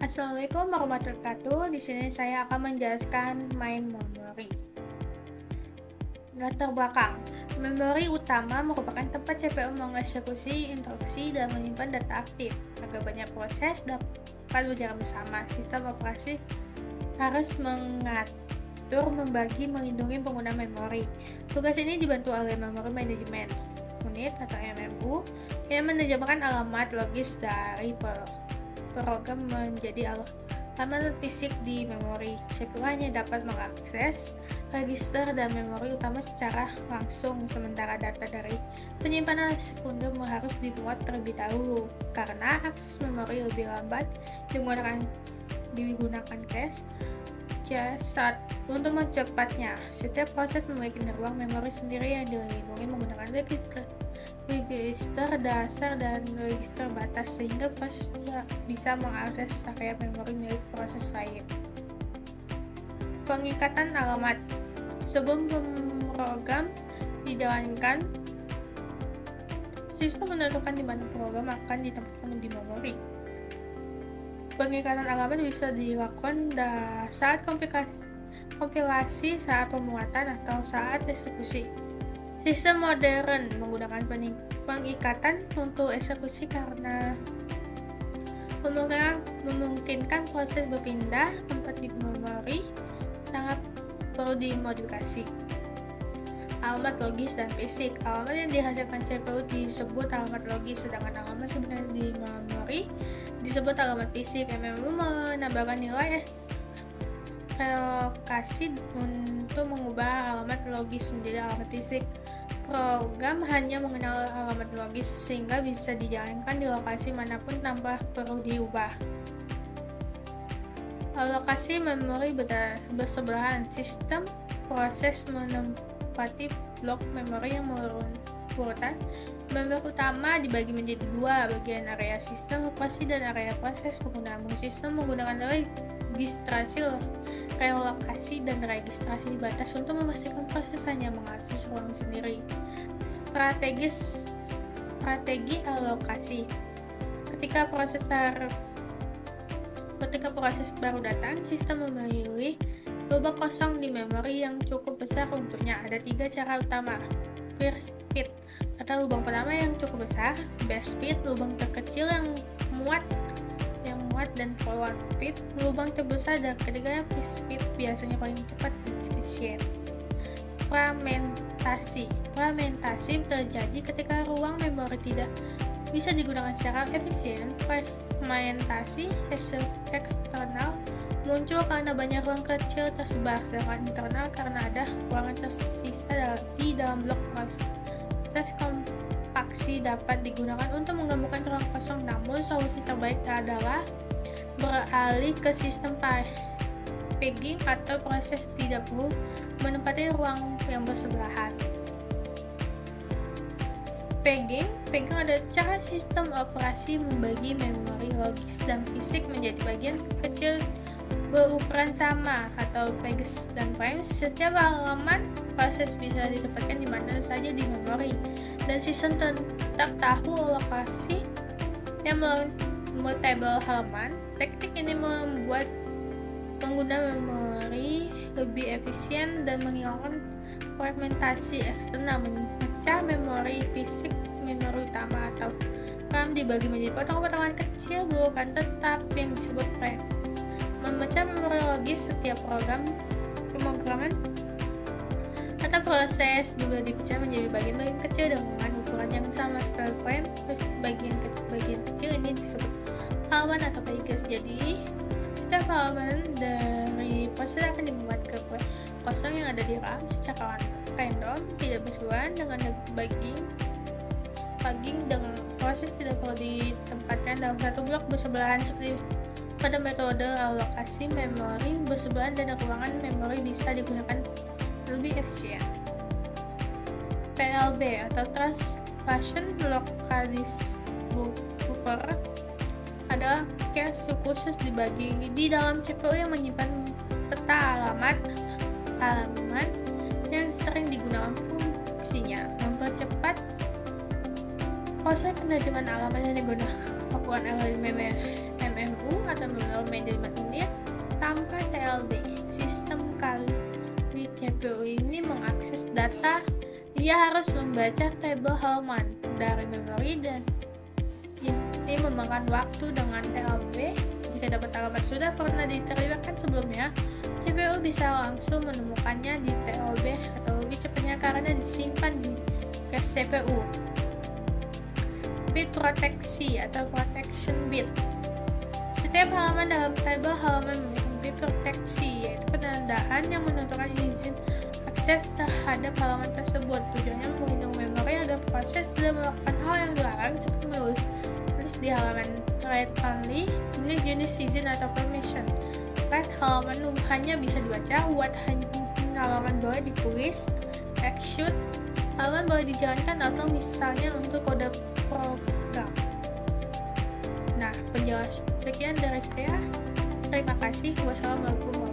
Assalamualaikum warahmatullahi wabarakatuh. Di sini saya akan menjelaskan main memori. Latar belakang. Memori utama merupakan tempat CPU mengeksekusi instruksi dan menyimpan data aktif agar banyak proses dapat berjalan bersama. Sistem operasi harus mengatur, membagi, melindungi pengguna memori. Tugas ini dibantu oleh Memory Management Unit atau MMU yang menerjemahkan alamat logis dari program menjadi alamat fisik di memori. CPU hanya dapat mengakses register dan memori utama secara langsung, sementara data dari penyimpanan sekunder harus dibuat terlebih dahulu. Karena akses memori lebih lambat digunakan cache saat untuk mencepatnya. Setiap proses memiliki ruang memori sendiri yang dilindungi menggunakan register dasar dan register batas, sehingga proses tidak bisa mengakses area memori milik proses lain. Pengikatan alamat. Sebelum program dijalankan, sistem menentukan di mana program akan ditempatkan di memori. Pengikatan alamat bisa dilakukan saat kompilasi, saat pemuatan, atau saat eksekusi. Sistem modern menggunakan pengikatan untuk eksekusi karena memungkinkan proses berpindah tempat di memori sangat perlu dimodifikasi. Alamat logis dan fisik. Alamat yang dihasilkan CPU disebut alamat logis, sedangkan alamat sebenarnya di memori disebut alamat fisik. MMU menambahkan nilai relokasi untuk mengubah alamat logis menjadi alamat fisik. Program hanya mengenal alamat logis sehingga bisa dijalankan di lokasi manapun tanpa perlu diubah. Alokasi memori bersebelahan. Sistem proses menempati blok memori yang berurutan. Memori utama dibagi menjadi dua bagian, area sistem operasi dan area proses penggunaan. Sistem menggunakan registrasi, relokasi, dan registrasi batas untuk memastikan proses hanya mengakses ruang sendiri. Strategi alokasi. Ketika proses baru datang, sistem memilih lubang kosong di memori yang cukup besar untuknya. Ada 3 cara utama. First fit atau lubang pertama yang cukup besar, best fit lubang terkecil yang muat, dan forward fit lubang terbesar, dan ketiganya fixed fit biasanya paling cepat dan efisien. Fragmentasi terjadi ketika ruang memori tidak bisa digunakan secara efisien. Fragmentasi eksternal muncul karena banyak ruang kecil tersebar, sedangkan internal karena ada ruangan tersisa di dalam blok. Proses kompaksi dapat digunakan untuk menggabungkan ruang kosong, namun solusi terbaik adalah beralih ke sistem pegging atau proses tidak perlu menempati ruang yang bersebelahan. Pegging adalah cara sistem operasi membagi memori logis dan fisik menjadi bagian kecil berukuran sama atau pegs dan frames. Setiap halaman proses bisa ditempatkan di mana saja di memori, dan sistem tetap tahu lokasi yang mutable halaman. Teknik ini membuat pengguna memori lebih efisien dan menghilangkan fragmentasi eksternal. Memecah memori fisik memori utama atau RAM dibagi menjadi potongan-potongan kecil bukan tetap yang disebut frame. Memecah memori logis. Setiap pemrograman atau proses juga dipecah menjadi bagian-bagian kecil dengan ukuran yang sama seperti frame. Bagian kecil ini disebut halaman atau pages. Jadi setiap halaman dari proses akan dibuat ke kosong yang ada di RAM secara random, tidak berseberangan dengan bagging dengan proses tidak perlu ditempatkan dalam satu blok bersebelahan seperti pada metode alokasi. Memori bersebelahan dan ruangan memori bisa digunakan lebih efisien. TLB atau Translation Localized Buffer adalah cache khusus dibagi di dalam CPU yang menyimpan peta alamat yang sering digunakan fungsinya mempercepat proses penerjemahan alamat yang digunakan lakukan oleh MMU atau memori manajemen unit tanpa TLB. Sistem kali di CPU ini mengakses data, ia harus membaca tabel halaman dari memori dan ini memakan waktu. Dengan TLB. Jika dapat halaman sudah pernah diterlibatkan sebelumnya, CPU bisa langsung menemukannya di TLB atau lebih cepatnya karena disimpan di cache CPU. Bit proteksi atau protection bit. Setiap halaman dalam tabel halaman memiliki bit proteksi, yaitu penandaan yang menentukan izin akses terhadap halaman tersebut. Tujuannya melindungi memori agar proses tidak melakukan hal yang dilarang seperti menulis di halaman. Read only, ini jenis izin atau permission. Read halaman hanya bisa dibaca, what halaman boleh ditulis, execute halaman boleh dijalankan atau misalnya untuk kode program. Nah, penjelasan sekian dari saya. Terima kasih. Wassalamualaikum warahmatullahi wabarakatuh.